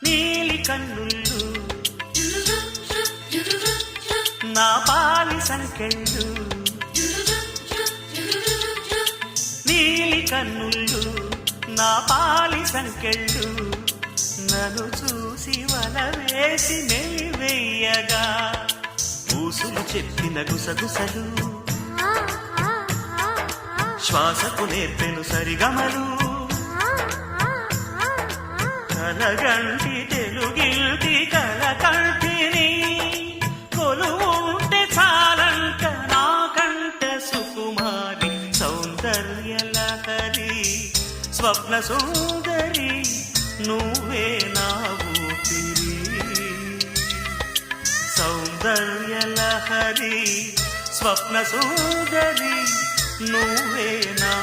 నీలి కన్నుళ్ళు నా పాలి సంకెళ్ళు, నీలి కన్నుళ్ళు నా పాలి సంకెళ్ళు, నన్ను చూసి వల వేసి నెలివెయ్యగా ఊసులు చెప్పిన గుసగుసలు, శ్వాసకు నేర్పెను సరిగమలు, కలగంటి తెలుగిల్టి కలకంటిని కొలువుంటే చాలంట నాకంట సుకుమారి సౌందర్యలహరి స్వప్న సుందరి నువ్వే నా ఊపిరి, సౌందర్యలహరి స్వప్న సుందరి నువ్వే నా